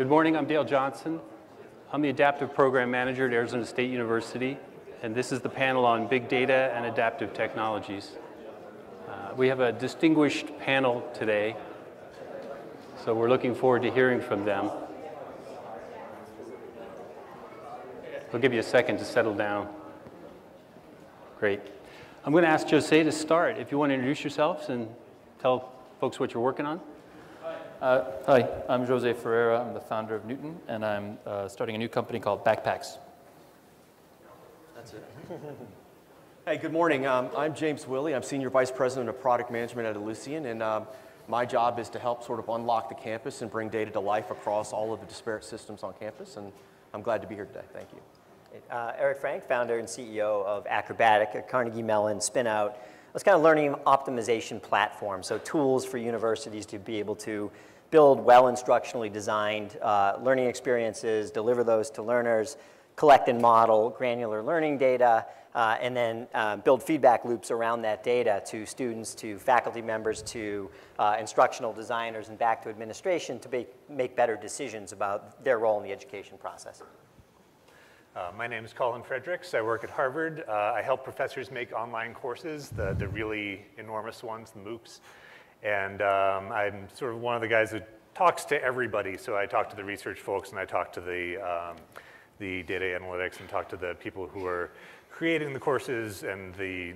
Good morning, I'm Dale Johnson. I'm the Adaptive Program Manager at Arizona State University, and this is the panel on Big Data and Adaptive Technologies. We have a distinguished panel today, so we're looking forward to hearing from them. We'll give you a second to settle down. Great. I'm going to ask Jose to start. If you want to introduce yourselves and tell folks what you're working on. Hi, I'm Jose Ferreira. I'm the founder of Newton, and I'm starting a new company called Bakpax. That's it. Hey, good morning. I'm James Willey. I'm Senior Vice President of Product Management at Ellucian, and my job is to help sort of unlock the campus and bring data to life across all of the disparate systems on campus, and I'm glad to be here today. Thank you. Eric Frank, founder and CEO of Acrobatiq, a Carnegie Mellon spin-out. It's kind of learning optimization platform, so tools for universities to be able to build well instructionally designed learning experiences, deliver those to learners, collect and model granular learning data, and then build feedback loops around that data to students, to faculty members, to instructional designers, and back to administration to make better decisions about their role in the education process. My name is Colin Fredericks. I work at Harvard. I help professors make online courses, the really enormous ones, the MOOCs. And I'm sort of one of the guys who talks to everybody. So I talk to the research folks, and I talk to the data analytics, and talk to the people who are creating the courses and the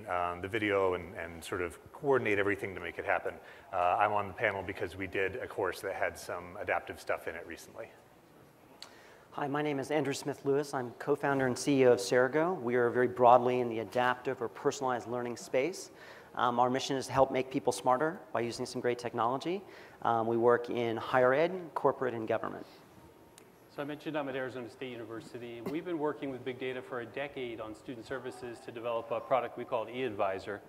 video, and sort of coordinate everything to make it happen. I'm on the panel because we did a course that had some adaptive stuff in it recently. Hi, my name is Andrew Smith-Lewis. I'm co-founder and CEO of Cerego. We are very broadly in the adaptive or personalized learning space. Our mission is to help make people smarter by using some great technology. We work in higher ed, corporate, and government. So I mentioned I'm at Arizona State University. We've been working with big data for a decade on student services to develop a product we call eAdvisor.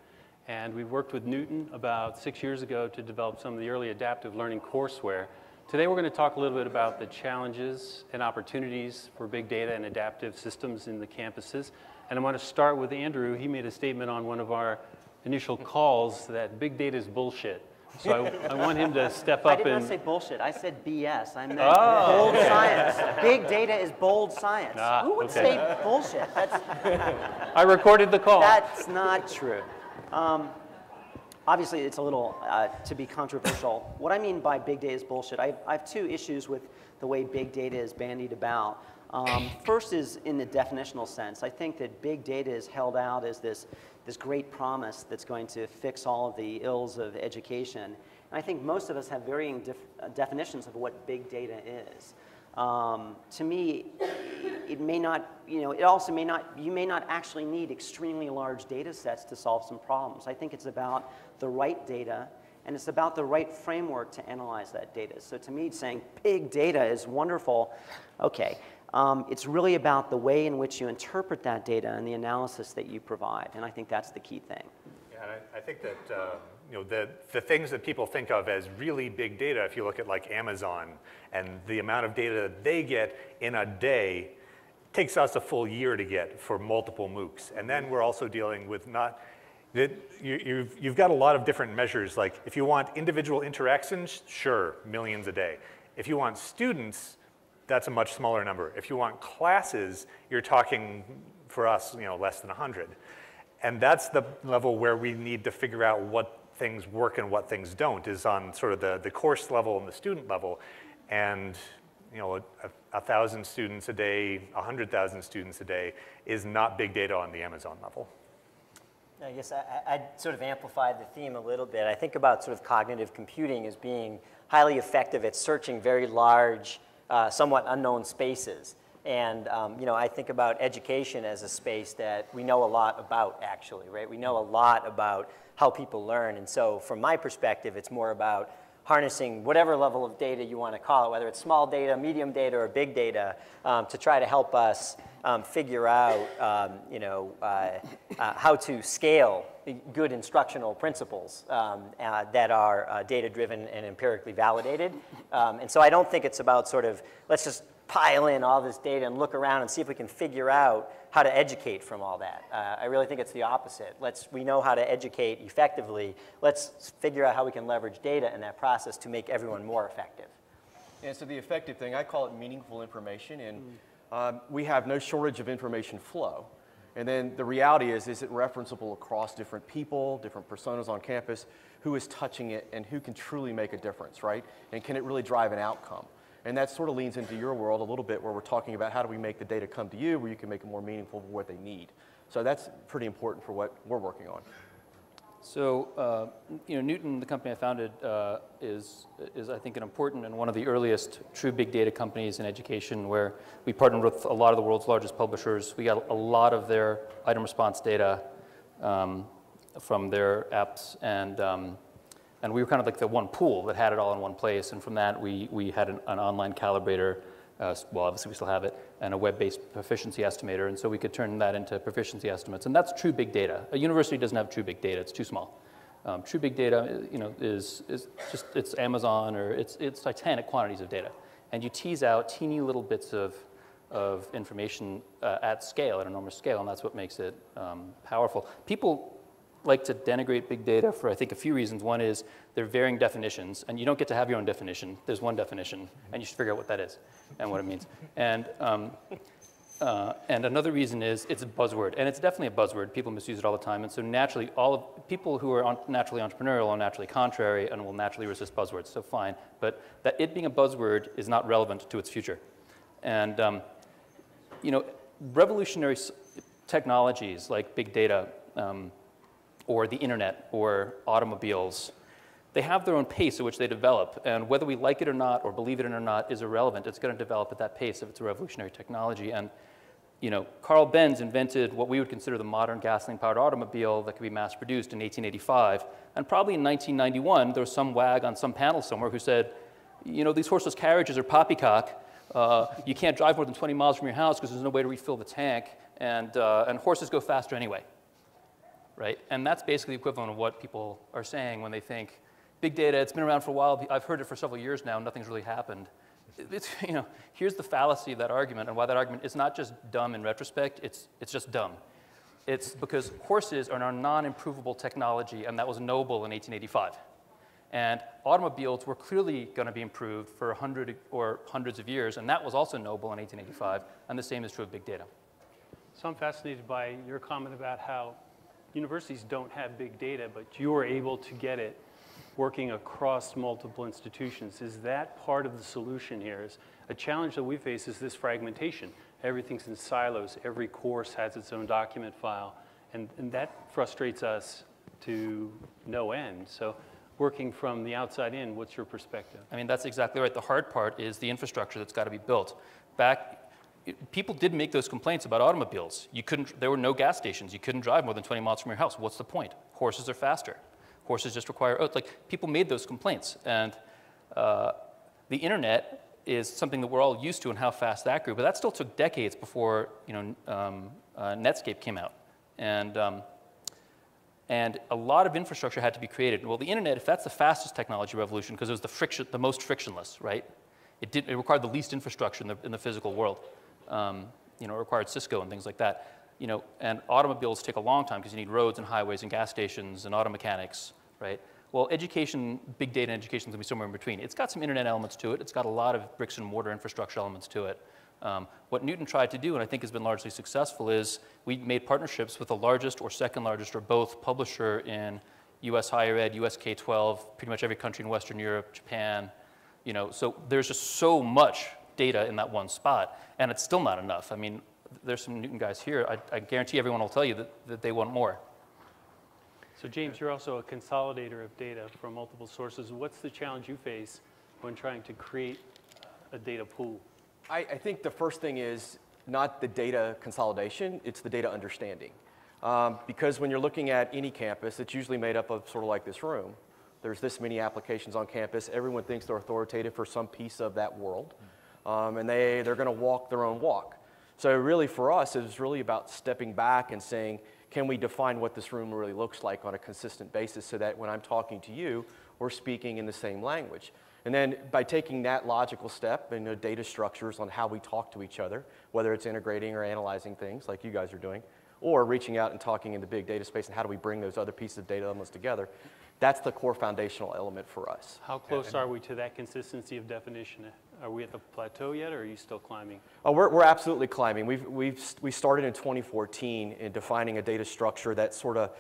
And we've worked with Newton about 6 years ago to develop some of the early adaptive learning courseware. Today we're going to talk a little bit about the challenges and opportunities for big data and adaptive systems in the campuses. And I want to start with Andrew. He made a statement on one of our initial calls that big data is bullshit. So I want him to step up and... I did not say bullshit. I said BS. I meant bold science. Big data is bold science. Who would say bullshit? I recorded the call. That's not true. Obviously, it's a little to be controversial. What I mean by big data is bullshit, I have two issues with the way big data is bandied about. First is in the definitional sense. I think that big data is held out as this great promise that's going to fix all of the ills of education. And I think most of us have varying definitions of what big data is. To me, it may not, it also may not, you may not actually need extremely large data sets to solve some problems. I think it's about the right data, and it's about the right framework to analyze that data. So to me, saying big data is wonderful, okay. It's really about the way in which you interpret that data and the analysis that you provide, and I think that's the key thing. Yeah, and I think that the things that people think of as really big data, if you look at like Amazon and the amount of data that they get in a day, takes us a full year to get for multiple MOOCs. And then we're also dealing with you've got a lot of different measures. Like if you want individual interactions, sure, millions a day. If you want students, that's a much smaller number. If you want classes, you're talking, for us, less than 100. And that's the level where we need to figure out what things work and what things don't, is on sort of the course level and the student level. And 1,000 students a day, 100,000 students a day is not big data on the Amazon level. I guess I'd sort of amplify the theme a little bit. I think about sort of cognitive computing as being highly effective at searching very large, somewhat unknown spaces. And I think about education as a space that we know a lot about, actually, right? We know a lot about how people learn. And so from my perspective, it's more about harnessing whatever level of data you want to call it, whether it's small data, medium data, or big data, to try to help us figure out how to scale good instructional principles that are data-driven and empirically validated. And so I don't think it's about sort of, let's just pile in all this data and look around and see if we can figure out how to educate from all that. I really think it's the opposite. We know how to educate effectively. Let's figure out how we can leverage data in that process to make everyone more effective. And so the effective thing, I call it meaningful information, and we have no shortage of information flow. And then the reality is it referenceable across different people, different personas on campus, who is touching it and who can truly make a difference, right? And can it really drive an outcome? And that sort of leans into your world a little bit, where we're talking about how do we make the data come to you where you can make it more meaningful for what they need. So that's pretty important for what we're working on. So, Newton, the company I founded, is I think an important and one of the earliest true big data companies in education, where we partnered with a lot of the world's largest publishers. We got a lot of their item response data from their apps, and we were kind of like the one pool that had it all in one place. And from that, we had an online calibrator. Well, obviously we still have it, and a web-based proficiency estimator, and so we could turn that into proficiency estimates, and that's true big data. A university doesn't have true big data; it's too small. True big data, is just it's Amazon, or it's titanic quantities of data, and you tease out teeny little bits of information at scale, at enormous scale, and that's what makes it powerful. People like to denigrate big data for, I think, a few reasons. One is they're varying definitions, and you don't get to have your own definition. There's one definition, and you should figure out what that is and what it means. And another reason is it's a buzzword, and it's definitely a buzzword. People misuse it all the time, and so naturally, all of people who are naturally entrepreneurial are naturally contrary and will naturally resist buzzwords. So fine, but that it being a buzzword is not relevant to its future. And revolutionary technologies like big data, or the internet, or automobiles, they have their own pace at which they develop, and whether we like it or not, or believe it or not, is irrelevant. It's going to develop at that pace if it's a revolutionary technology. And Carl Benz invented what we would consider the modern gasoline-powered automobile that could be mass-produced in 1885, and probably in 1991, there was some wag on some panel somewhere who said, these horseless carriages are poppycock. You can't drive more than 20 miles from your house because there's no way to refill the tank, and horses go faster anyway. Right? And that's basically the equivalent of what people are saying when they think, big data, it's been around for a while, I've heard it for several years now, nothing's really happened. Here's the fallacy of that argument, and why that argument is not just dumb in retrospect, it's just dumb. It's because horses are a non-improvable technology, and that was noble in 1885. And automobiles were clearly going to be improved for 100 or hundreds of years, and that was also noble in 1885, and the same is true of big data. So I'm fascinated by your comment about how universities don't have big data, but you are able to get it working across multiple institutions. Is that part of the solution here? Is a challenge that we face is this fragmentation. Everything's in silos. Every course has its own document file, and that frustrates us to no end. So working from the outside in, what's your perspective? I mean, that's exactly right. The hard part is the infrastructure that's got to be built. People did make those complaints about automobiles. There were no gas stations. You couldn't drive more than 20 miles from your house. What's the point? Horses are faster. Horses just require oats. People made those complaints. And the internet is something that we're all used to and how fast that grew. But that still took decades before Netscape came out. And a lot of infrastructure had to be created. Well, the internet, if that's the fastest technology revolution, because it was the most frictionless, right? It required the least infrastructure in the physical world. It required Cisco and things like that. And automobiles take a long time because you need roads and highways and gas stations and auto mechanics, right? Well, education, big data and education is going to be somewhere in between. It's got some internet elements to it. It's got a lot of bricks and mortar infrastructure elements to it. What Newton tried to do, and I think has been largely successful, is we made partnerships with the largest or second largest or both publisher in US higher ed, US K-12, pretty much every country in Western Europe, Japan. So there's just so much data in that one spot, and it's still not enough. I mean, there's some Newton guys here. I guarantee everyone will tell you that they want more. So James, you're also a consolidator of data from multiple sources. What's the challenge you face when trying to create a data pool? I think the first thing is not the data consolidation, it's the data understanding. Because when you're looking at any campus, it's usually made up of sort of like this room. There's this many applications on campus. Everyone thinks they're authoritative for some piece of that world. And they're going to walk their own walk. So really for us, it's really about stepping back and saying, can we define what this room really looks like on a consistent basis so that when I'm talking to you, we're speaking in the same language. And then by taking that logical step and data structures on how we talk to each other, whether it's integrating or analyzing things like you guys are doing, or reaching out and talking in the big data space and how do we bring those other pieces of data elements together, that's the core foundational element for us. How close are we to that consistency of definition Are we at the plateau yet, or are you still climbing? Oh, we're absolutely climbing. We started in 2014 in defining a data structure that sort of,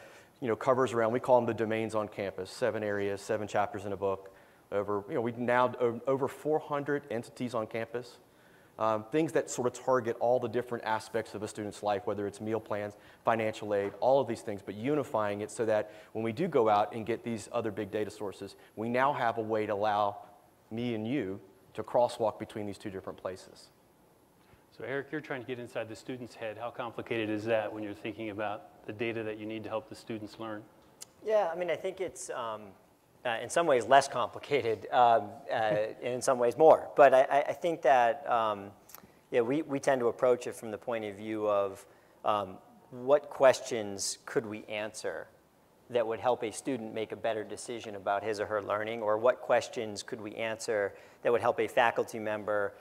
covers around, we call them the domains on campus, 7 areas, 7 chapters in a book. We now over 400 entities on campus. Things that sort of target all the different aspects of a student's life, whether it's meal plans, financial aid, all of these things, but unifying it so that when we do go out and get these other big data sources, we now have a way to allow me and you to crosswalk between these 2 different places. So Eric, you're trying to get inside the student's head. How complicated is that when you're thinking about the data that you need to help the students learn? Yeah, I mean, I think it's in some ways less complicated, and in some ways more. But I think that we tend to approach it from the point of view of what questions could we answer that would help a student make a better decision about his or her learning, or what questions could we answer that would help a faculty member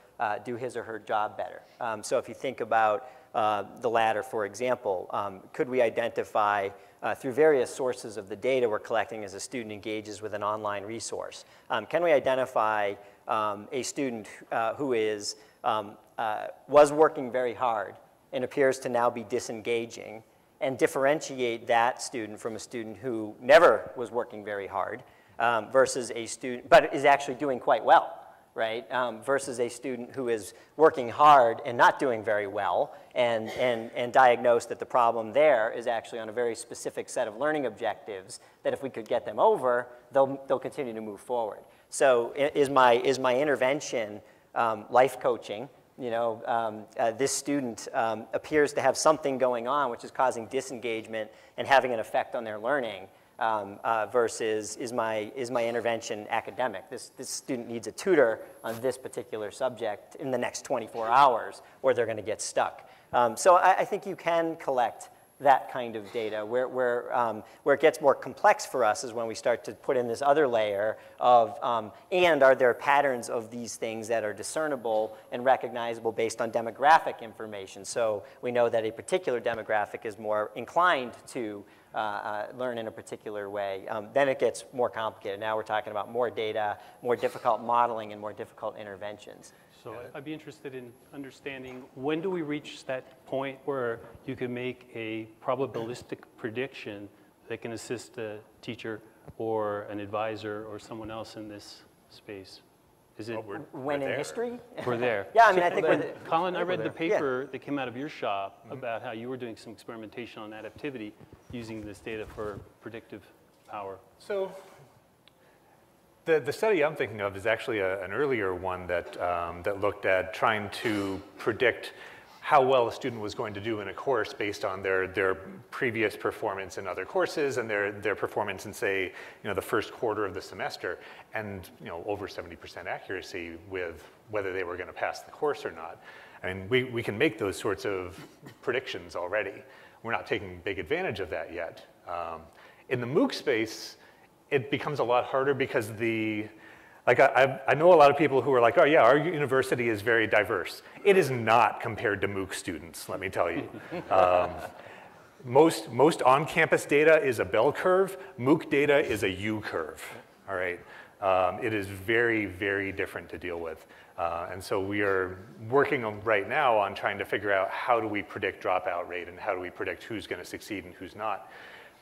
do his or her job better. So if you think about the latter, for example, could we identify through various sources of the data we're collecting as a student engages with an online resource? Can we identify a student who was working very hard and appears to now be disengaging, and differentiate that student from a student who never was working very hard versus a student, but is actually doing quite well, right? Versus a student who is working hard and not doing very well, and diagnose that the problem there is actually on a very specific set of learning objectives that if we could get them over, they'll continue to move forward. So is my intervention life coaching? This student appears to have something going on which is causing disengagement and having an effect on their learning, versus is my intervention academic? This student needs a tutor on this particular subject in the next 24 hours, or they're going to get stuck. So I think you can collect that kind of data. Where it gets more complex for us is when we start to put in this other layer of, and are there patterns of these things that are discernible and recognizable based on demographic information? So we know that a particular demographic is more inclined to learn in a particular way. Then it gets more complicated. Now we're talking about more data, more difficult modeling, and more difficult interventions. So I'd be interested in understanding, when do we reach that point where you can make a probabilistic prediction that can assist a teacher or an advisor or someone else in this space? Is it when in history? We're there. Yeah, I mean, I think Colin, I read the paper that came out of your shop about how you were doing some experimentation on adaptivity using this data for predictive power. So the study I'm thinking of is actually an earlier one that looked at trying to predict how well a student was going to do in a course based on their previous performance in other courses and their performance in, say, the first quarter of the semester, and over 70% accuracy with whether they were going to pass the course or not. I mean, we can make those sorts of predictions already. We're not taking big advantage of that yet. In the MOOC space, it becomes a lot harder because I know a lot of people who are like, oh yeah, our university is very diverse. It is not compared to MOOC students, let me tell you. Most on-campus data is a bell curve. MOOC data is a U curve, all right? It is very, very different to deal with. And so we are working right now on trying to figure out how do we predict dropout rate and how do we predict who's going to succeed and who's not.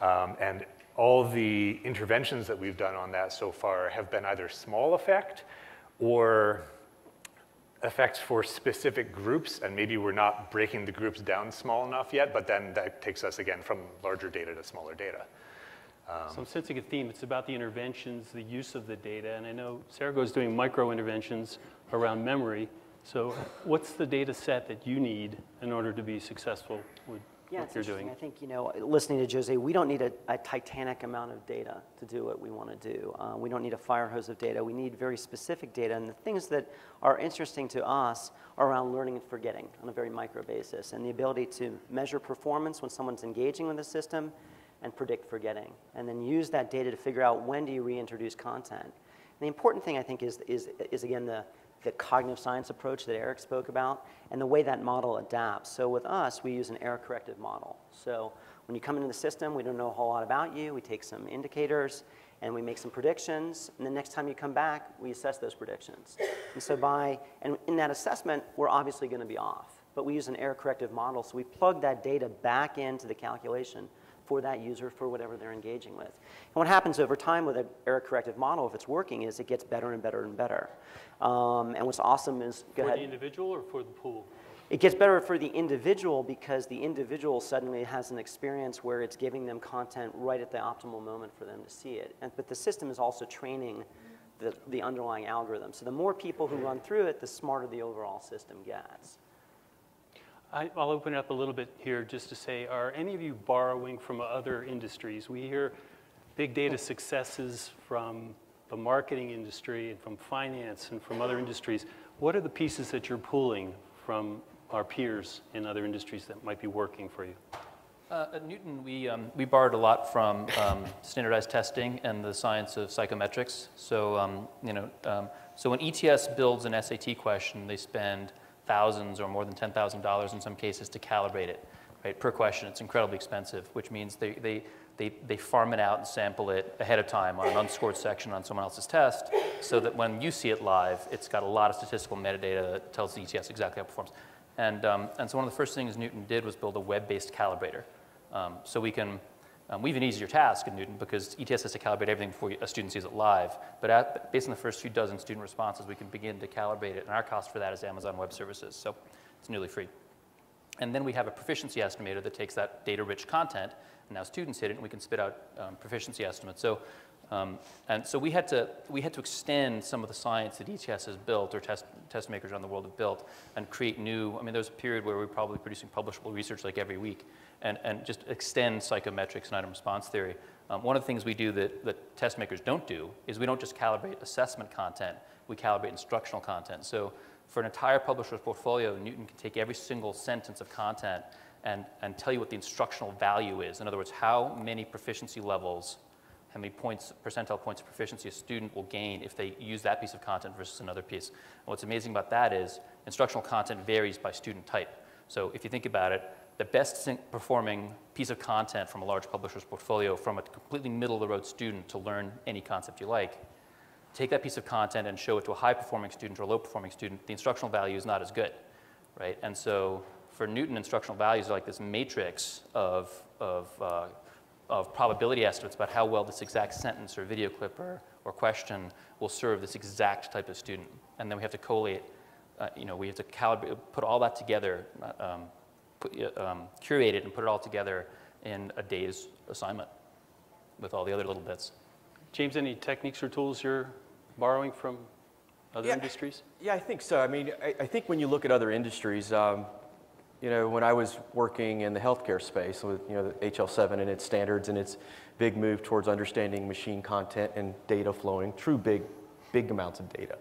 And all the interventions that we've done on that so far have been either small effect or effects for specific groups, and maybe we're not breaking the groups down small enough yet, but then that takes us again from larger data to smaller data. So I'm sensing a theme. It's about the interventions, the use of the data, and I know Cerego is doing micro interventions around memory. So what's the data set that you need in order to be successful with what you're doing? I think, listening to Jose, we don't need a titanic amount of data to do what we want to do. We don't need a fire hose of data. We need very specific data. And the things that are interesting to us are around learning and forgetting on a very micro basis, and the ability to measure performance when someone's engaging with the system and predict forgetting. And then use that data to figure out when do you reintroduce content. And the important thing, I think, is again, the the cognitive science approach that Eric spoke about, and the way that model adapts. So with us, we use an error corrective model. So when you come into the system, we don't know a whole lot about you. We take some indicators, and we make some predictions. And the next time you come back, we assess those predictions. And so and in that assessment, we're obviously going to be off. But we use an error corrective model, so we plug that data back into the calculation for that user for whatever they're engaging with. And what happens over time with an error corrective model, if it's working, is it gets better and better and better. And what's awesome is, go ahead. For the individual or for the pool? It gets better for the individual because the individual suddenly has an experience where it's giving them content right at the optimal moment for them to see it. But the system is also training the underlying algorithm. So the more people who run through it, the smarter the overall system gets. I'll open it up a little bit here just to say, are any of you borrowing from other industries? We hear big data successes from the marketing industry and from finance and from other industries. What are the pieces that you're pulling from our peers in other industries that might be working for you? At Newton, we borrowed a lot from standardized testing and the science of psychometrics. So, so when ETS builds an SAT question, they spend thousands or more than $10,000 in some cases to calibrate it, right? Per question, it's incredibly expensive, which means they farm it out and sample it ahead of time on an unscored section on someone else's test, so that when you see it live, it's got a lot of statistical metadata that tells the ETS exactly how it performs. And so one of the first things Newton did was build a web-based calibrator. So we have an easier task in Newton because ETS has to calibrate everything before a student sees it live. But based on the first few dozen student responses, we can begin to calibrate it. And our cost for that is Amazon Web Services. So it's nearly free. And then we have a proficiency estimator that takes that data-rich content, and now students hit it, and we can spit out proficiency estimates. So, and so we had to extend some of the science that ETS has built, or test makers around the world have built, and create new. I mean, there's a period where we're probably producing publishable research like every week, and just extend psychometrics and item response theory. One of the things we do that test makers don't do is we don't just calibrate assessment content, we calibrate instructional content. So for an entire publisher's portfolio, Newton can take every single sentence of content and tell you what the instructional value is. In other words, how many proficiency levels, how many points, percentile points of proficiency a student will gain if they use that piece of content versus another piece. And what's amazing about that is instructional content varies by student type. So if you think about it, the best performing piece of content from a large publisher's portfolio from a completely middle-of-the-road student to learn any concept you like, take that piece of content and show it to a high-performing student or a low-performing student, the instructional value is not as good, right? And so for Newton, instructional values are like this matrix of probability estimates about how well this exact sentence or video clip or question will serve this exact type of student. And then we have to collate, we have to calibrate, put all that together, curate it and put it all together in a day's assignment with all the other little bits. James, any techniques or tools you're borrowing from other industries? Yeah, I think so. I mean, I think when you look at other industries, when I was working in the healthcare space with the HL7 and its standards and its big move towards understanding machine content and data flowing, true big amounts of data.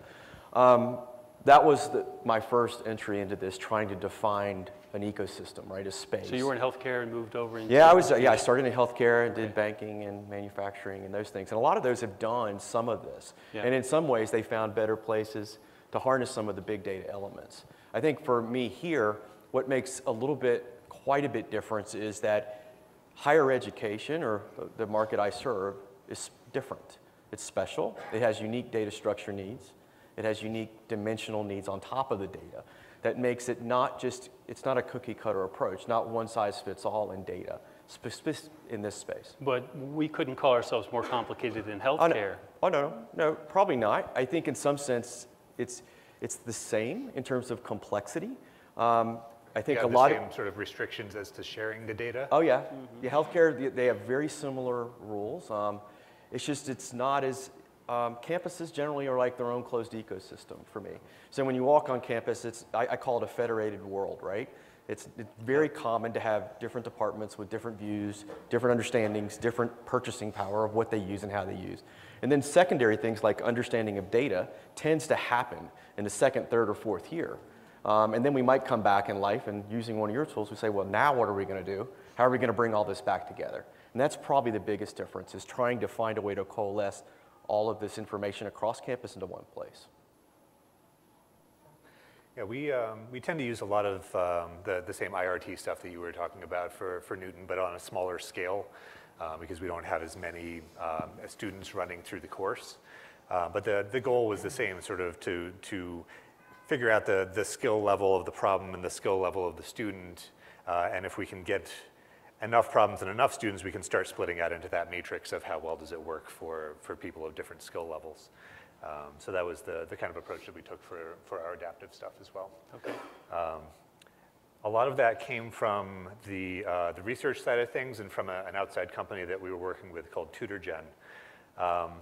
That was my first entry into this, trying to define an ecosystem, right, a space. So you were in healthcare and moved over into... Yeah, I started in healthcare and did banking and manufacturing and those things. And a lot of those have done some of this. Yeah. And in some ways, they found better places to harness some of the big data elements. I think for me here, what makes quite a bit difference is that higher education, or the market I serve, is different. It's special. It has unique data structure needs. It has unique dimensional needs on top of the data. That makes it it's not a cookie cutter approach, not one size fits all in data, in this space. But we couldn't call ourselves more complicated in healthcare. No, probably not. I think in some sense it's the same in terms of complexity. I think a lot of sort of restrictions as to sharing the data. Oh yeah, mm-hmm. Healthcare, they have very similar rules. It's not as campuses generally are like their own closed ecosystem for me. So when you walk on campus, I call it a federated world, right? It's very common to have different departments with different views, different understandings, different purchasing power of what they use and how they use. And then secondary things like understanding of data tends to happen in the second, third, or fourth year. And then we might come back in life and using one of your tools, we say, well, now what are we going to do? How are we going to bring all this back together? And that's probably the biggest difference, is trying to find a way to coalesce all of this information across campus into one place. Yeah, we tend to use a lot of the same IRT stuff that you were talking about for Newton, but on a smaller scale because we don't have as many students running through the course. But the goal was the same, sort of to figure out the skill level of the problem and the skill level of the student. And if we can get enough problems and enough students, we can start splitting out into that matrix of how well does it work for people of different skill levels. So that was the kind of approach that we took for our adaptive stuff as well. Okay. A lot of that came from the research side of things and from an outside company that we were working with called TutorGen.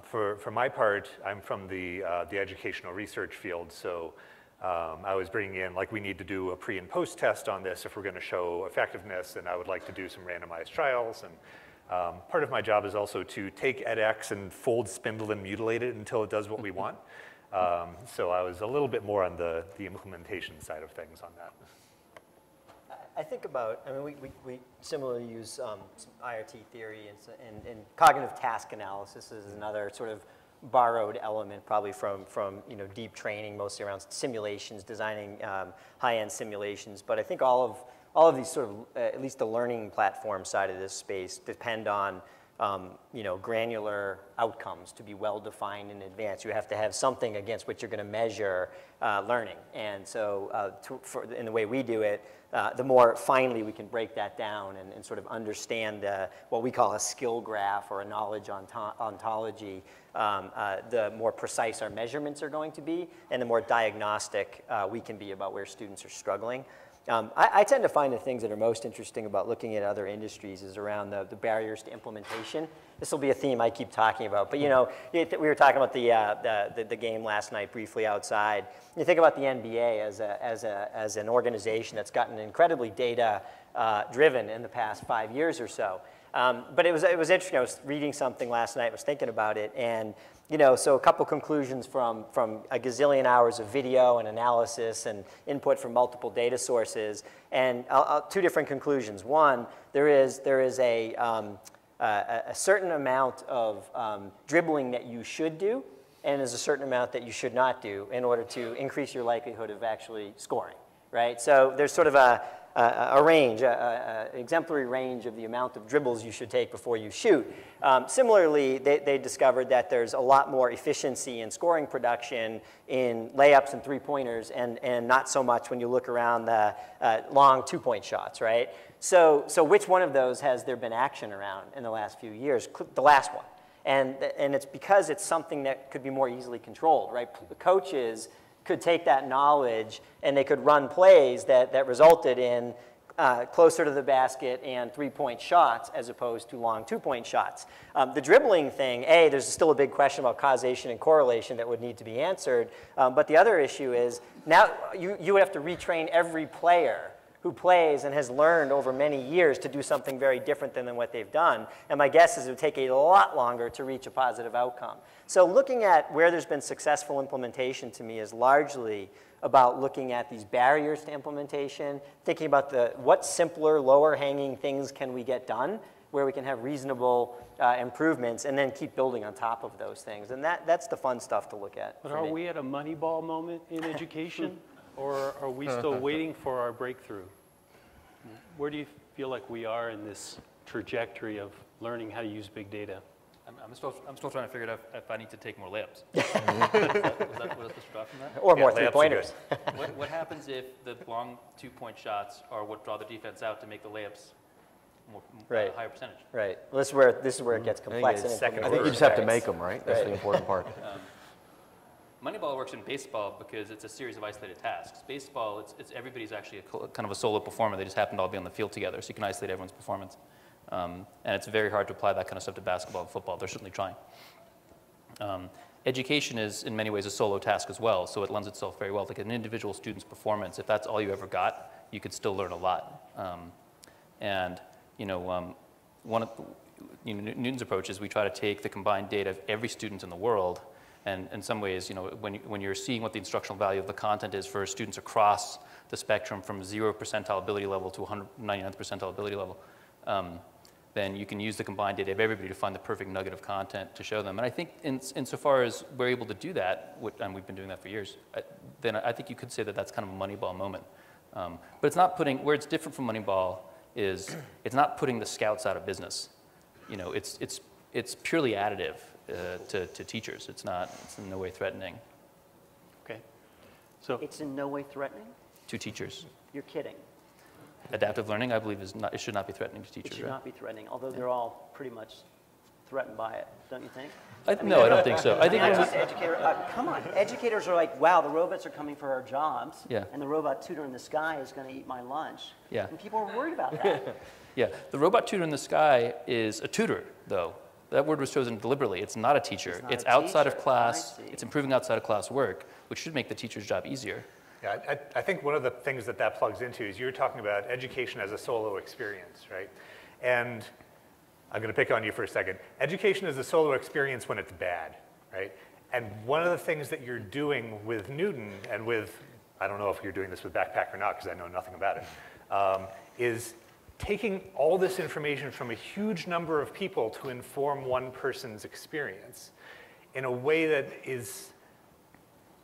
For my part, I'm from the educational research field, so I was bringing in, like, we need to do a pre and post test on this if we're going to show effectiveness, and I would like to do some randomized trials. And part of my job is also to take edX and fold, spindle, and mutilate it until it does what we want. So I was a little bit more on the implementation side of things on that. I think about, I mean, we similarly use some IRT theory and cognitive task analysis is another sort of borrowed element probably from deep training, mostly around simulations, designing high-end simulations. But I think all of these sort of, at least the learning platform side of this space, depend on granular outcomes to be well-defined in advance. You have to have something against which you're going to measure learning. And so in the way we do it, the more finely we can break that down and sort of understand what we call a skill graph or a knowledge ontology, the more precise our measurements are going to be, and the more diagnostic we can be about where students are struggling. I tend to find the things that are most interesting about looking at other industries is around the barriers to implementation. This will be a theme I keep talking about, but we were talking about the game last night briefly outside. You think about the NBA as an organization that's gotten incredibly data driven in the past 5 years or so. But it was interesting. I was reading something last night. I was thinking about it, and so a couple conclusions from a gazillion hours of video and analysis and input from multiple data sources, and two different conclusions. One, there is a certain amount of dribbling that you should do, and there's a certain amount that you should not do in order to increase your likelihood of actually scoring, right? So there's sort of a range, an exemplary range of the amount of dribbles you should take before you shoot. Similarly, they discovered that there's a lot more efficiency in scoring production in layups and three-pointers and not so much when you look around the long two-point shots, right? So which one of those has there been action around in the last few years? The last one. And it's because it's something that could be more easily controlled, right? The coaches could take that knowledge and they could run plays that resulted in closer to the basket and three-point shots as opposed to long two-point shots. The dribbling thing, there's still a big question about causation and correlation that would need to be answered. But the other issue is now you have to retrain every player who plays and has learned over many years to do something very different than what they've done. And my guess is it would take a lot longer to reach a positive outcome. So looking at where there's been successful implementation to me is largely about looking at these barriers to implementation, thinking about what simpler, lower-hanging things can we get done where we can have reasonable improvements and then keep building on top of those things. And that's the fun stuff to look at. But are we at a Moneyball moment in education? Or are we still waiting for our breakthrough? Where do you feel like we are in this trajectory of learning how to use big data? I'm still trying to figure out if I need to take more layups. Was that supposed to draw from that? Or more three-pointers. What happens if the long two-point shots are what draw the defense out to make the layups more higher percentage? Right. Well, this is where it gets complex. I think you just have to make them, right? That's the important part. Moneyball works in baseball because it's a series of isolated tasks. Baseball, it's everybody's actually kind of a solo performer. They just happen to all be on the field together, so you can isolate everyone's performance. And it's very hard to apply that kind of stuff to basketball and football. They're certainly trying. Education is, in many ways, a solo task as well, so it lends itself very well. Like an individual student's performance, if that's all you ever got, you could still learn a lot. One of Newton's approach is we try to take the combined data of every student in the world. And in some ways, when you're seeing what the instructional value of the content is for students across the spectrum from 0th percentile ability level to 199th percentile ability level, then you can use the combined data of everybody to find the perfect nugget of content to show them. And I think insofar as we're able to do that, and we've been doing that for years, then I think you could say that that's kind of a Moneyball moment. But it's not putting, where it's different from Moneyball is it's not putting the scouts out of business. You know, it's purely additive to teachers. It's in no way threatening. Okay. So It's in no way threatening? To teachers. You're kidding. Adaptive learning, I believe, it should not be threatening to It teachers, should right? not be threatening, although they're all pretty much threatened by it, don't you think? No, I don't think so. I think I when talk to educators, come on, educators are like, wow, the robots are coming for our jobs, Yeah. and the robot tutor in the sky is going to eat my lunch. Yeah. And people are worried about that. yeah, the robot tutor in the sky is a tutor, though. That word was chosen deliberately. It's not a teacher. It's It's not a outside of teacher. class. I see. It's improving outside of class work, which should make the teacher's job easier. Yeah, I think one of the things that plugs into is you're talking about education as a solo experience, right? And I'm going to pick on you for a second. Education is a solo experience when it's bad, right? And one of the things that you're doing with Newton and with, I don't know if you're doing this with Bakpax or not because I know nothing about it, is taking all this information from a huge number of people to inform one person's experience in a way that is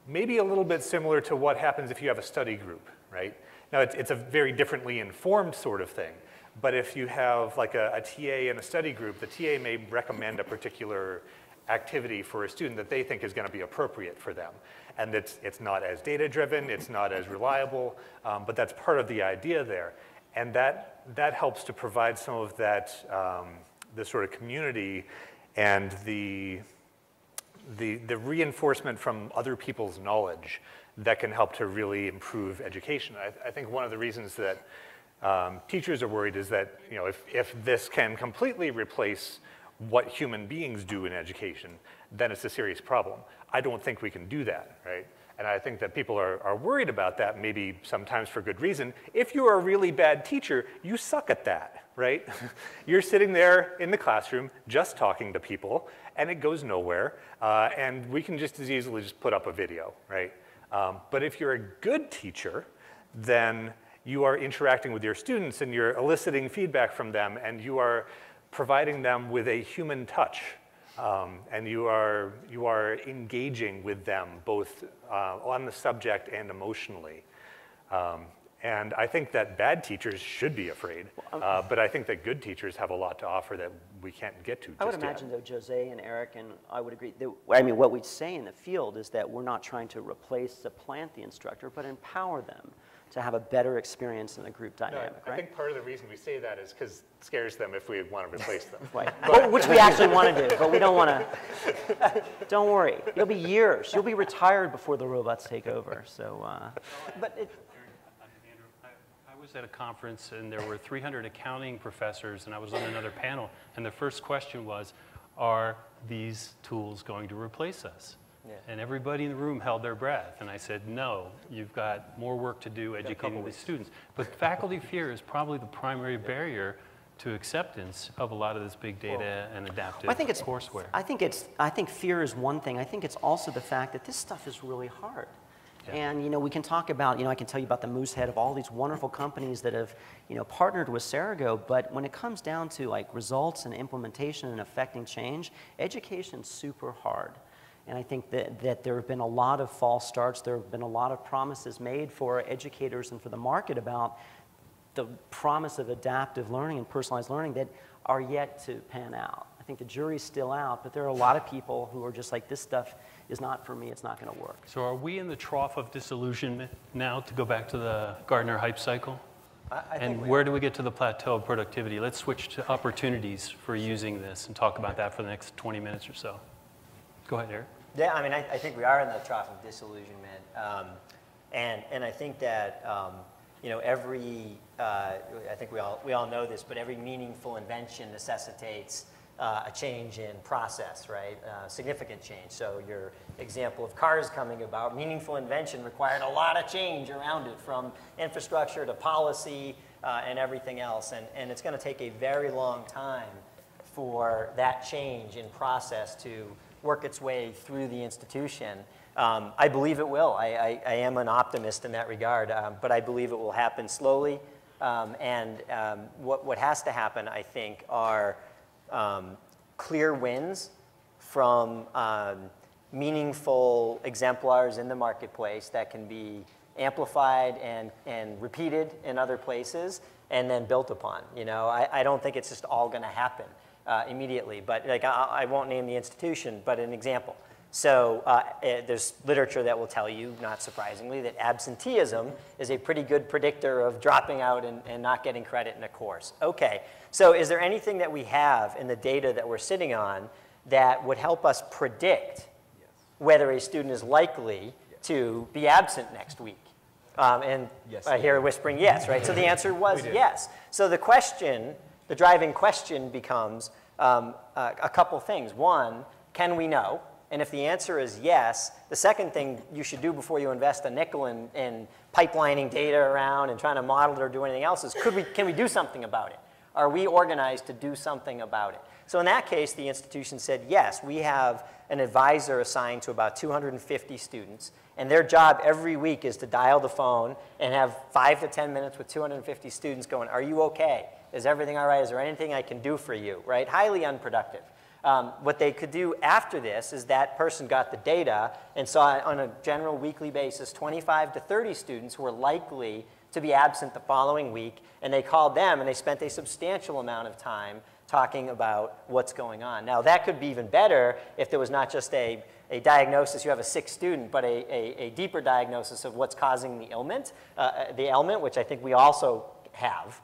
maybe a little bit similar to what happens if you have a study group, right? Now, it's a very differently informed sort of thing, but if you have like a TA in a study group, the TA may recommend a particular activity for a student that they think is going to be appropriate for them. And it's not as data-driven, it's not as reliable, but that's part of the idea there. And that helps to provide some of that, the sort of community and the reinforcement from other people's knowledge that can help to really improve education. I think one of the reasons that teachers are worried is that, you know, if this can completely replace what human beings do in education, then it's a serious problem. I don't think we can do that, right? And I think that people are worried about that, maybe sometimes for good reason. If you're a really bad teacher, you suck at that, right? You're sitting there in the classroom just talking to people, and it goes nowhere, and we can just as easily just put up a video, right? But if you're a good teacher, then you are interacting with your students, and you're eliciting feedback from them, and you are providing them with a human touch. And you are engaging with them both on the subject and emotionally. And I think that bad teachers should be afraid, but I think that good teachers have a lot to offer that we can't get to just I would imagine, though, Jose and Eric, and I would agree, that, I mean, what we say in the field is that we're not trying to replace, supplant the instructor, but empower them to have a better experience in the group dynamic, I right? think part of the reason we say that is because it scares them if we want to replace them. Right. Well, which we actually want to do, but we don't want to. Don't worry. It'll be years. You'll be retired before the robots take over. So, but it, I was at a conference and there were 300 accounting professors and I was on another panel and the first question was, are these tools going to replace us? Yeah. And everybody in the room held their breath and I said, no, you've got more work to do educating the students. But faculty fear is probably the primary barrier to acceptance of a lot of this big data and adaptive courseware. I think fear is one thing. I think it's also the fact that this stuff is really hard. Yeah. And, you know, we can talk about, you know, I can tell you about the moose head of all these wonderful companies that have, you know, partnered with Cerego, but when it comes down to like results and implementation and affecting change, education's super hard. And I think that there have been a lot of false starts. There have been a lot of promises made for educators and for the market about the promise of adaptive learning and personalized learning that are yet to pan out. I think the jury's still out, but there are a lot of people who are just like, this stuff is not for me, it's not going to work. So are we in the trough of disillusionment now, to go back to the Gartner hype cycle? And where do we get to the plateau of productivity? Let's switch to opportunities for using this and talk about that for the next 20 minutes or so. Go ahead, Eric. Yeah, I mean, I think we are in the trough of disillusionment. And I think that, you know, I think we all know this, but every meaningful invention necessitates a change in process, right? Significant change. So your example of cars coming about, meaningful invention required a lot of change around it, from infrastructure to policy and everything else. And it's going to take a very long time for that change in process to work its way through the institution. I believe it will. I am an optimist in that regard, but I believe it will happen slowly, What has to happen, I think, are clear wins from meaningful exemplars in the marketplace that can be amplified and repeated in other places and then built upon. You know, I don't think it's just all going to happen immediately. But like I won't name the institution, but an example. So there's literature that will tell you, not surprisingly, that absenteeism is a pretty good predictor of dropping out and not getting credit in a course. Okay, so is there anything that we have in the data that we're sitting on that would help us predict whether a student is likely to be absent next week? Yes, I hear whispering yes, right? So the answer was yes. So the question, the driving question becomes a couple things. One, can we know? And if the answer is yes, the second thing you should do before you invest a nickel in pipelining data around and trying to model it or do anything else is, can we do something about it? Are we organized to do something about it? So in that case, the institution said, yes, we have an advisor assigned to about 250 students, and their job every week is to dial the phone and have 5 to 10 minutes with 250 students going, are you okay? Is everything all right? Is there anything I can do for you, right? Highly unproductive. What they could do after this is that person got the data and saw on a general weekly basis 25 to 30 students who were likely to be absent the following week, and they called them and they spent a substantial amount of time talking about what's going on. Now that could be even better if there was not just a diagnosis, you have a sick student, but a deeper diagnosis of what's causing the ailment, which I think we also have.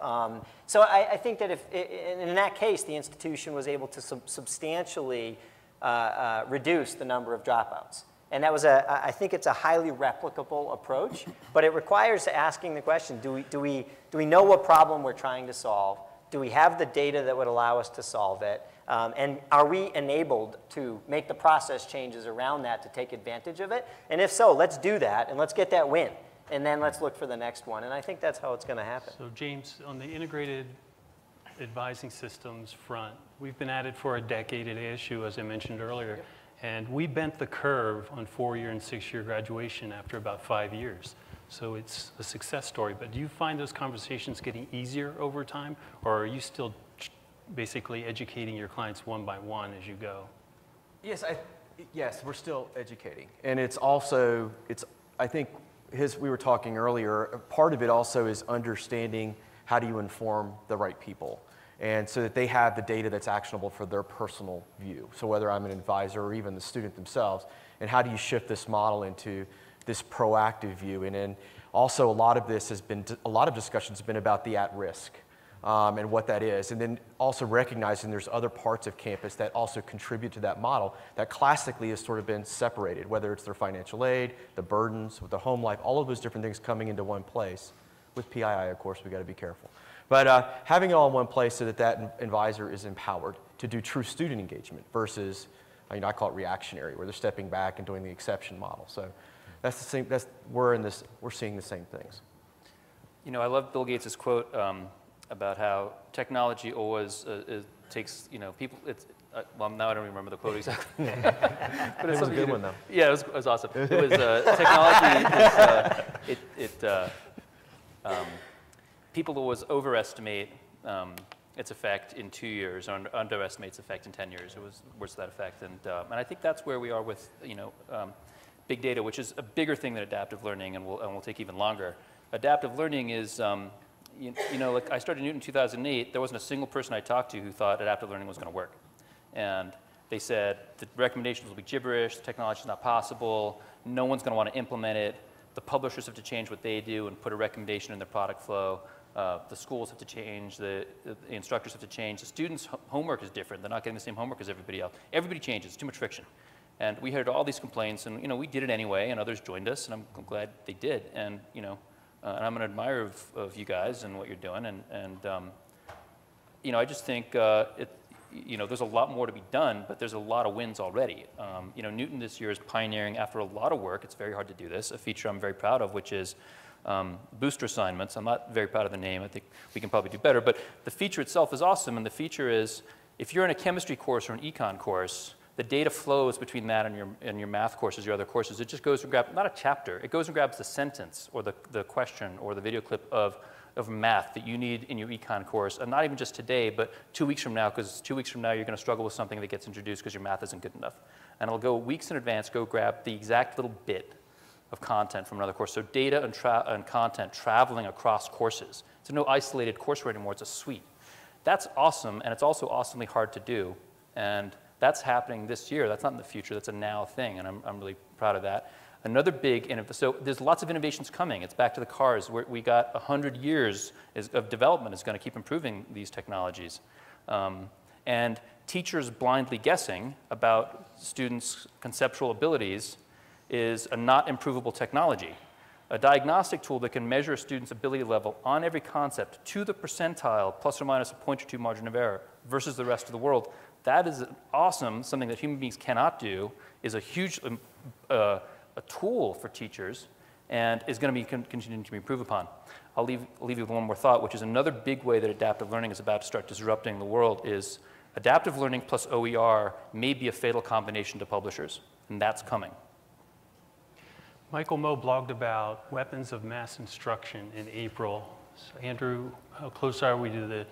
So I think that if, in that case, the institution was able to substantially reduce the number of dropouts. And that was I think it's a highly replicable approach, but it requires asking the question, do we know what problem we're trying to solve? Do we have the data that would allow us to solve it? And are we enabled to make the process changes around that to take advantage of it? And if so, let's do that, and let's get that win. And then let's look for the next one. And I think that's how it's going to happen. So James, on the integrated advising systems front, we've been at it for a decade at ASU, as I mentioned earlier. Yep. And we bent the curve on 4-year and 6-year graduation after about 5 years. So it's a success story. But do you find those conversations getting easier over time? Or are you still basically educating your clients one by one as you go? Yes, yes, we're still educating. And it's also, I think, we were talking earlier, part of it also is understanding how do you inform the right people, and so that they have the data that's actionable for their personal view. So whether I'm an advisor or even the student themselves, and how do you shift this model into this proactive view? And then also a lot of discussions have been about the at-risk and what that is, and then also recognizing there's other parts of campus that also contribute to that model that classically has sort of been separated, whether it's their financial aid, the burdens, with the home life, all of those different things coming into one place. With PII, of course, we've got to be careful. But having it all in one place so that that advisor is empowered to do true student engagement versus, I call it reactionary, where they're stepping back and doing the exception model. So that's the same. We're seeing the same things. You know, I love Bill Gates' quote about how technology always takes, people, well, now I don't remember the quote exactly. But it was a good one, though. Yeah, it was awesome. It was, technology, people always overestimate its effect in 2 years, or underestimate its effect in 10 years. It was worse to that effect. And I think that's where we are with, big data, which is a bigger thing than adaptive learning and will take even longer. Adaptive learning is, like I started Newton in 2008, there wasn't a single person I talked to who thought adaptive learning was going to work. And they said the recommendations will be gibberish, the technology is not possible, no one's going to want to implement it, the publishers have to change what they do and put a recommendation in their product flow, the schools have to change, the instructors have to change, the students' homework is different, they're not getting the same homework as everybody else. Everybody changes, it's too much friction. And we heard all these complaints, and we did it anyway, and others joined us, and I'm glad they did. And and I'm an admirer of you guys and what you're doing, and I just think there's a lot more to be done, but there's a lot of wins already. Newton this year is pioneering, after a lot of work, it's very hard to do this, a feature I'm very proud of, which is booster assignments. I'm not very proud of the name. I think we can probably do better, but the feature itself is awesome, and the feature is, if you're in a chemistry course or an econ course, the data flows between that and your math courses, your other courses. It just goes and grabs, not a chapter, it goes and grabs the sentence or the question or the video clip of of math that you need in your econ course, and not even just today, but 2 weeks from now, because 2 weeks from now you're going to struggle with something that gets introduced because your math isn't good enough. And it'll go weeks in advance, go grab the exact little bit of content from another course. So data and content traveling across courses. It's no isolated courseware anymore, it's a suite. That's awesome, and it's also awesomely hard to do. And that's happening this year. That's not in the future, that's a now thing, and I'm really proud of that. Another big, so there's lots of innovations coming. It's back to the cars. We got 100 years of development is going to keep improving these technologies. And teachers blindly guessing about students' conceptual abilities is a not improvable technology. A diagnostic tool that can measure a student's ability level on every concept to the percentile, plus or minus a point or two margin of error, versus the rest of the world, that is awesome, something that human beings cannot do, is a huge a tool for teachers, and is going to be continuing to be improved upon. I'll leave you with one more thought, which is another big way that adaptive learning is about to start disrupting the world is adaptive learning plus OER may be a fatal combination to publishers, and that's coming. Michael Moe blogged about weapons of mass instruction in April. So Andrew, how close are we to the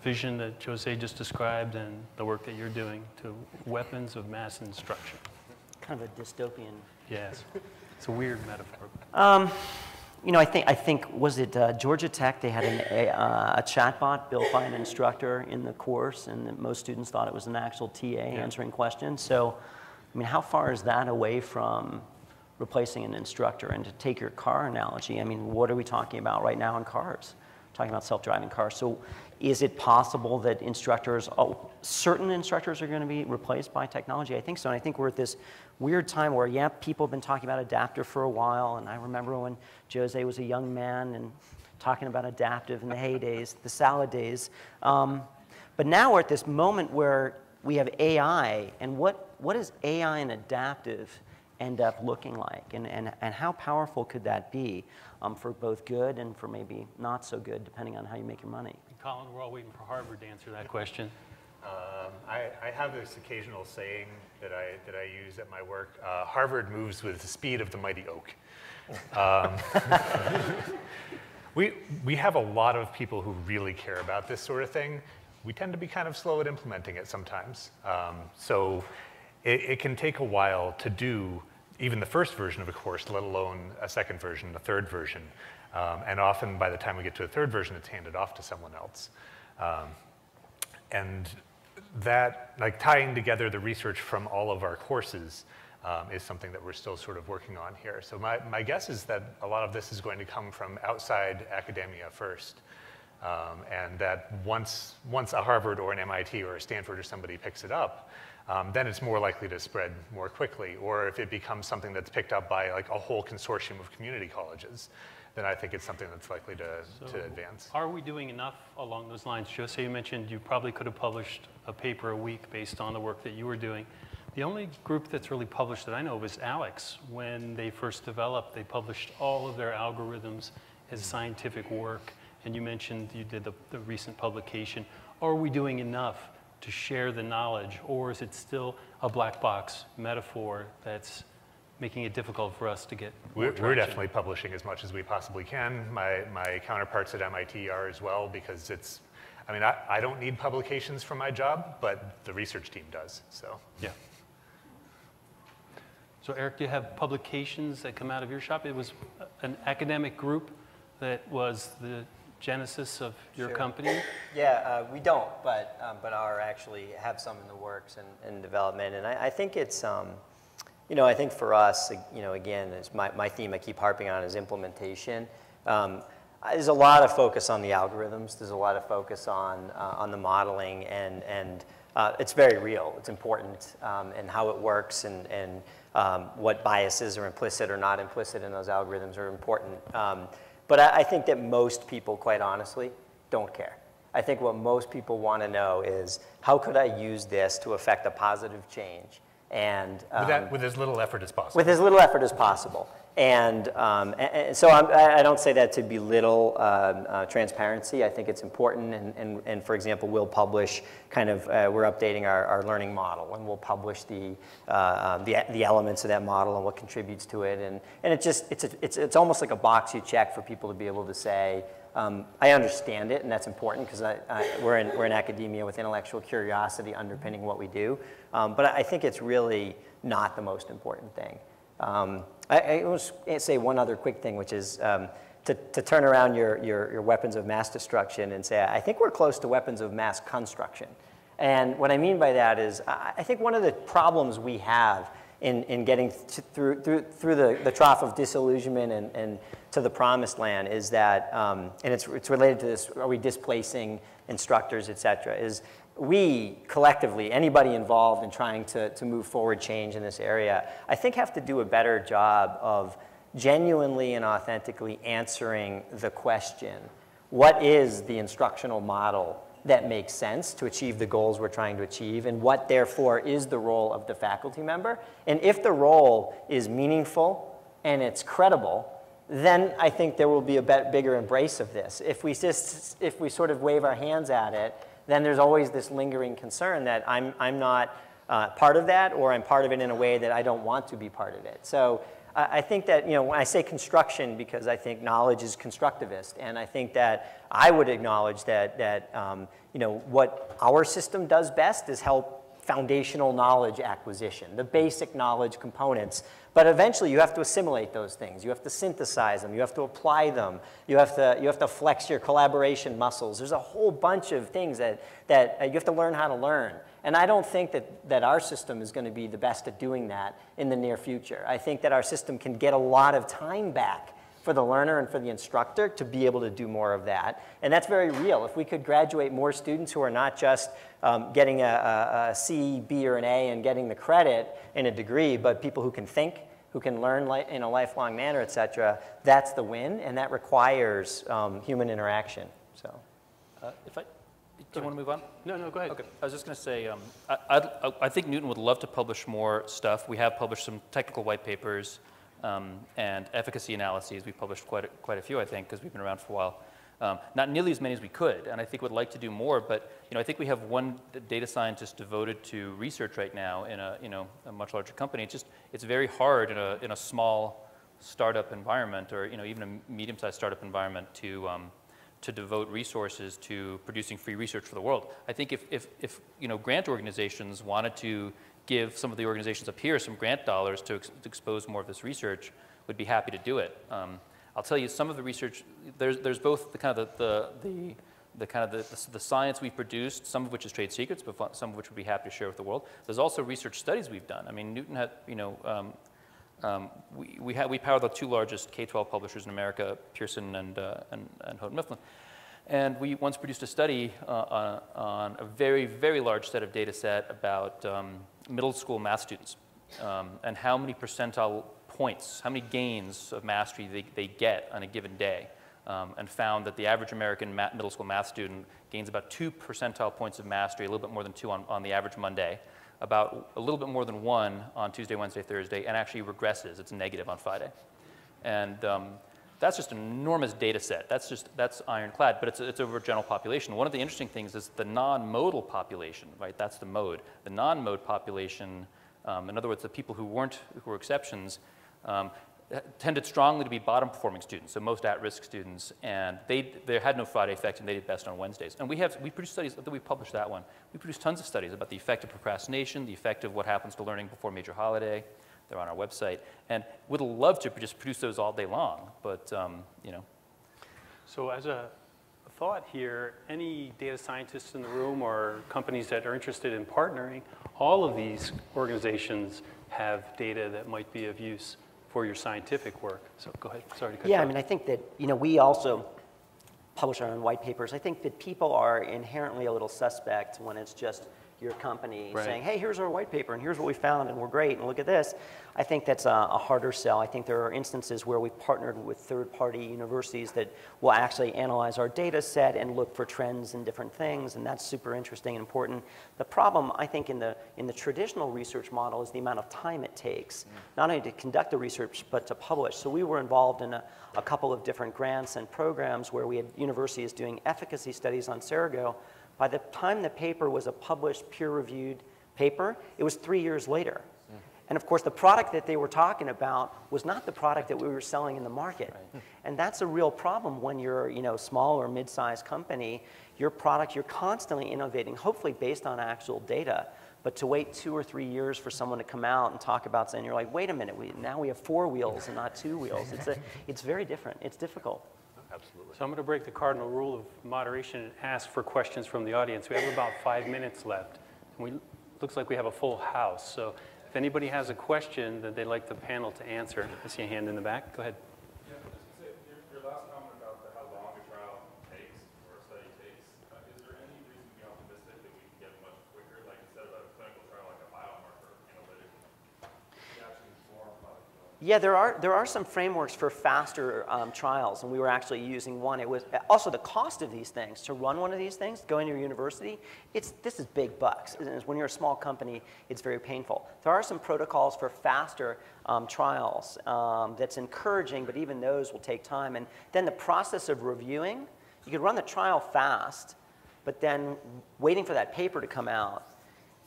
vision that Jose just described and the work that you're doing to weapons of mass instruction? Kind of a dystopian. Yes, it's a weird metaphor. You know, I think was it Georgia Tech? They had a chatbot built by an instructor in the course, and most students thought it was an actual TA answering questions. So, I mean, how far is that away from replacing an instructor? And to take your car analogy, I mean, what are we talking about right now in cars? We're talking about self-driving cars. So, is it possible that instructors, certain instructors are going to be replaced by technology? I think so, and I think we're at this weird time where, yeah, people have been talking about adaptive for a while, and I remember when Jose was a young man and talking about adaptive in the heydays, the salad days. But now we're at this moment where we have AI, and what does AI and adaptive end up looking like, and how powerful could that be for both good and for maybe not so good, depending on how you make your money? Colin, we're all waiting for Harvard to answer that question. I have this occasional saying that I use at my work. Harvard moves with the speed of the mighty oak. We have a lot of people who really care about this sort of thing. We tend to be kind of slow at implementing it sometimes. So it can take a while to do even the first version of a course, let alone a second version, a third version. And often by the time we get to a third version, it's handed off to someone else. And that, like tying together the research from all of our courses is something that we're still sort of working on here. So my guess is that a lot of this is going to come from outside academia first. And that once a Harvard or an MIT or a Stanford or somebody picks it up, then it's more likely to spread more quickly. Or if it becomes something that's picked up by like a whole consortium of community colleges, then I think it's something that's likely to advance. Are we doing enough along those lines? Jose, you mentioned you probably could have published a paper a week based on the work that you were doing. The only group that's really published that I know of is Alex. When they first developed, they published all of their algorithms as scientific work. And you mentioned you did the recent publication. Are we doing enough to share the knowledge, or is it still a black box metaphor that's making it difficult for us to get more traction? We're definitely publishing as much as we possibly can. My counterparts at MIT are as well, because it's, I mean, I don't need publications for my job, but the research team does, so. Yeah. So Eric, do you have publications that come out of your shop? It was an academic group that was the genesis of your company? Yeah, we don't, but are actually have some in the works and in development. And I think it's, you know, I think for us, you know, again, it's my theme I keep harping on is implementation. There's a lot of focus on the algorithms. There's a lot of focus on the modeling, and it's very real. It's important, and how it works, and what biases are implicit or not implicit in those algorithms are important. But I think that most people, quite honestly, don't care. I think what most people want to know is, how could I use this to affect a positive change? And with as little effort as possible. With as little effort as possible. And so I don't say that to belittle transparency. I think it's important. And for example, we'll publish kind of, we're updating our learning model, and we'll publish the elements of that model and what contributes to it. And it's almost like a box you check for people to be able to say, I understand it, and that's important because we're in academia with intellectual curiosity underpinning what we do. But I think it's really not the most important thing. I will say one other quick thing, which is to turn around your weapons of mass destruction and say, I think we're close to weapons of mass construction. And what I mean by that is, I think one of the problems we have in getting through the trough of disillusionment and to the promised land is that, and it's related to this, are we displacing instructors, et cetera, is we collectively, anybody involved in trying to move forward change in this area, I think have to do a better job of genuinely and authentically answering the question, what is the instructional model that makes sense to achieve the goals we're trying to achieve, and what therefore is the role of the faculty member? And if the role is meaningful and it's credible, then I think there will be a bigger embrace of this. If we sort of wave our hands at it, then there's always this lingering concern that I'm not part of that, or I'm part of it in a way that I don't want to be part of it. So I think that, when I say construction, because I think knowledge is constructivist, and I think that I would acknowledge that what our system does best is help foundational knowledge acquisition, the basic knowledge components. But eventually you have to assimilate those things. You have to synthesize them. You have to apply them. You have to flex your collaboration muscles. There's a whole bunch of things that you have to learn how to learn. And I don't think that our system is going to be the best at doing that in the near future. I think that our system can get a lot of time back for the learner and for the instructor to be able to do more of that. And that's very real. If we could graduate more students who are not just getting a C, B, or an A and getting the credit in a degree, but people who can think, who can learn in a lifelong manner, et cetera, that's the win, and that requires human interaction. So, do you want to move on? No, go ahead. Okay, I was just going to say, I think Newton would love to publish more stuff. We have published some technical white papers and efficacy analyses. We've published quite a few, I think, because we've been around for a while. Not nearly as many as we could, and I think would like to do more. But I think we have one data scientist devoted to research right now in a much larger company. It's very hard in a small startup environment, or even a medium-sized startup environment to devote resources to producing free research for the world. I think if grant organizations wanted to give some of the organizations up here some grant dollars to expose more of this research, would be happy to do it. I'll tell you, some of the research, there's both the science we've produced, some of which is trade secrets, but some of which we'd be happy to share with the world. There's also research studies we've done. I mean, Newton had, we power the two largest K-12 publishers in America, Pearson and Houghton Mifflin. And we once produced a study on a very, very large set of data set about middle school math students and how many percentile points, how many gains of mastery they get on a given day, and found that the average American middle school math student gains about 2 percentile points of mastery, a little bit more than 2 on the average Monday, about a little bit more than 1 on Tuesday, Wednesday, Thursday, and actually regresses. It's negative on Friday. And that's just an enormous data set. That's ironclad, but it's over a general population. One of the interesting things is the non-modal population, right? That's the mode. The non-mode population, in other words, the people who were exceptions, tended strongly to be bottom-performing students, so most at-risk students, and they had no Friday effect, and they did best on Wednesdays. And we produced studies, I think we published that one. We produced tons of studies about the effect of procrastination, the effect of what happens to learning before a major holiday. They're on our website, and would love to just produce those all day long, but So as a thought here, any data scientists in the room or companies that are interested in partnering, all of these organizations have data that might be of use for your scientific work. So go ahead, sorry to cut you off. Yeah, I mean, I think that, we also publish our own white papers. I think that people are inherently a little suspect when it's just your company saying, hey, here's our white paper, and here's what we found, and we're great, and look at this. I think that's a harder sell. I think there are instances where we've partnered with third-party universities that will actually analyze our data set and look for trends in different things, and that's super interesting and important. The problem, I think, in the traditional research model is the amount of time it takes, not only to conduct the research, but to publish. So we were involved in a couple of different grants and programs where we had universities doing efficacy studies on Cerego. By the time the paper was a published, peer-reviewed paper, it was 3 years later. And of course, the product that they were talking about was not the product that we were selling in the market. Right. And that's a real problem when you're, small or mid-sized company. Your product, you're constantly innovating, hopefully based on actual data. But to wait 2 or 3 years for someone to come out and talk about something, you're like, wait a minute, now we have 4 wheels and not 2 wheels. It's very different. It's difficult. Absolutely. So I'm going to break the cardinal rule of moderation and ask for questions from the audience. We have about 5 minutes left. And looks like we have a full house. So if anybody has a question that they'd like the panel to answer, I see a hand in the back. Go ahead. Yeah, your last comment about how long a trial takes or a study takes, is there any reason to be optimistic that we can get much quicker, like instead of a clinical trial, like a biomarker analytic, we actually inform product development? Yeah, there are some frameworks for faster trials, and we were actually using one. It was also the cost of these things. To run one of these things, go into your university, this is big bucks. When you're a small company, it's very painful. There are some protocols for faster trials that's encouraging, but even those will take time. And then the process of reviewing, you could run the trial fast, but then waiting for that paper to come out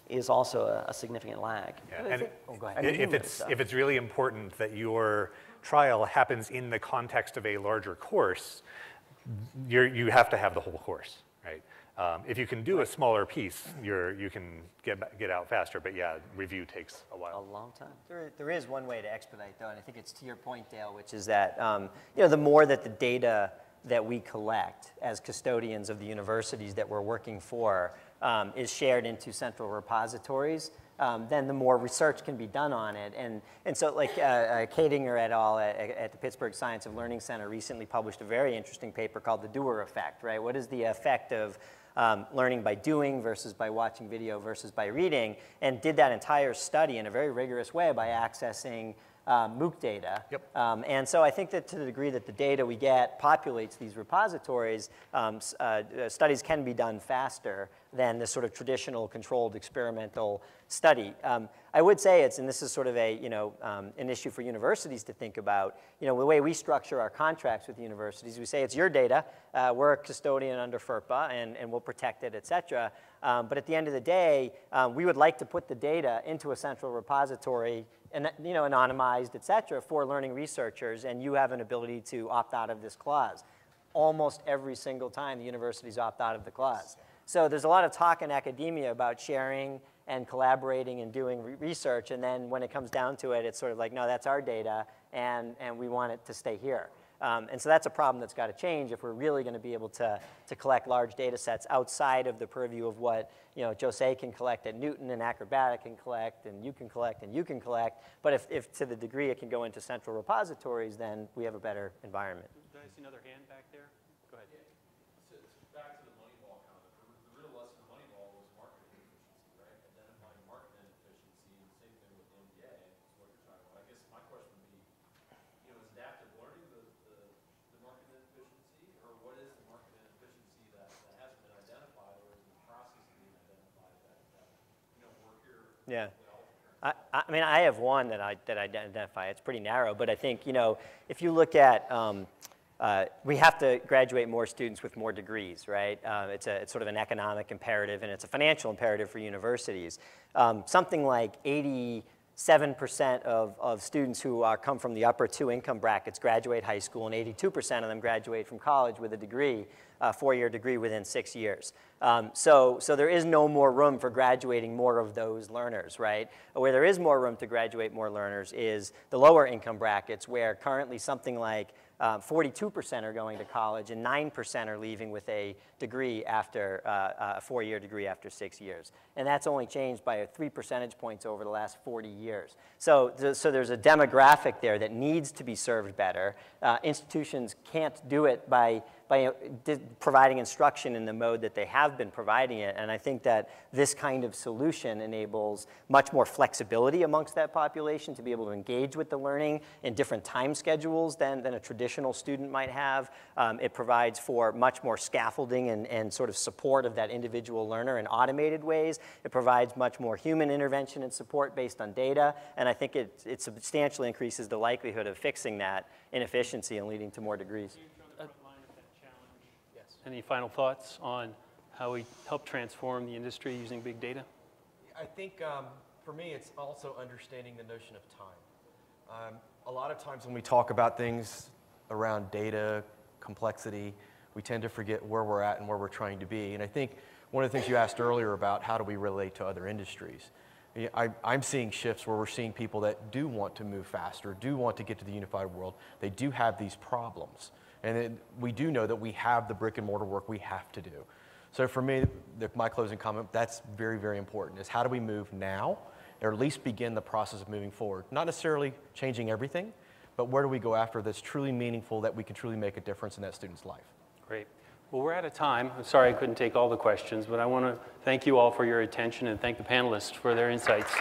is also a significant lag. Yeah. And go ahead. if it's really important that your trial happens in the context of a larger course, you have to have the whole course, right? If you can do a smaller piece, you can get out faster. But yeah, review takes a while. A long time. There is one way to expedite, though, and I think it's to your point, Dale, which is that the more that the data that we collect as custodians of the universities that we're working for is shared into central repositories, then the more research can be done on it. And so like Kadinger et al. At the Pittsburgh Science of Learning Center recently published a very interesting paper called the doer effect, right? What is the effect of learning by doing versus by watching video versus by reading, and did that entire study in a very rigorous way by accessing MOOC data. Yep. And so I think that to the degree that the data we get populates these repositories, studies can be done faster than the sort of traditional controlled experimental study. I would say and this is sort of an issue for universities to think about, the way we structure our contracts with universities, we say it's your data, we're a custodian under FERPA, and we'll protect it, et cetera. But at the end of the day, we would like to put the data into a central repository, and anonymized, et cetera, for learning researchers, and you have an ability to opt out of this clause. Almost every single time the universities opt out of the clause. So there's a lot of talk in academia about sharing and collaborating and doing research, and then when it comes down to it, it's sort of like, no, that's our data, and we want it to stay here. And so that's a problem that's got to change if we're really going to be able to collect large data sets outside of the purview of what Jose can collect at Newton and Acrobatiq can collect, and you can collect, and you can collect. But if to the degree it can go into central repositories, then we have a better environment. Did I see another hand back there? Go ahead. So back to the Moneyball comment. The real lesson of Moneyball was market inefficiency, right? Identifying market inefficiency, and the same thing with the MBA is what you're talking about. I guess my question would be, is adaptive learning the market inefficiency, or what is the market inefficiency that hasn't been identified, or is in the process of being identified that we're here? Yeah. I mean, I have one that I identify. It's pretty narrow, but I think if you look at we have to graduate more students with more degrees, right? It's sort of an economic imperative, and it's a financial imperative for universities. Something like 87% of students who come from the upper 2 income brackets graduate high school, and 82% of them graduate from college with a degree, a 4-year degree within 6 years. So there is no more room for graduating more of those learners, right? Where there is more room to graduate more learners is the lower income brackets, where currently something like 42% are going to college, and 9% are leaving with a degree after a 4-year degree after 6 years. And that's only changed by 3 percentage points over the last 40 years. So there's a demographic there that needs to be served better. Institutions can't do it by providing instruction in the mode that they have been providing it. And I think that this kind of solution enables much more flexibility amongst that population to be able to engage with the learning in different time schedules than a traditional student might have. It provides for much more scaffolding and sort of support of that individual learner in automated ways. It provides much more human intervention and support based on data. And I think it substantially increases the likelihood of fixing that inefficiency and leading to more degrees. Any final thoughts on how we help transform the industry using big data? I think For me, it's also understanding the notion of time. A lot of times when we talk about things around data, complexity, we tend to forget where we're at and where we're trying to be. And I think one of the things you asked earlier about how do we relate to other industries, I'm seeing shifts where we're seeing people that do want to move faster, do want to get to the unified world. They do have these problems. And we do know that we have the brick and mortar work we have to do. So for me, my closing comment, that's very, very important, is how do we move now, or at least begin the process of moving forward? Not necessarily changing everything, but where do we go after that's truly meaningful, that we can truly make a difference in that student's life? Great. Well, we're out of time. I'm sorry I couldn't take all the questions, but I want to thank you all for your attention and thank the panelists for their insights.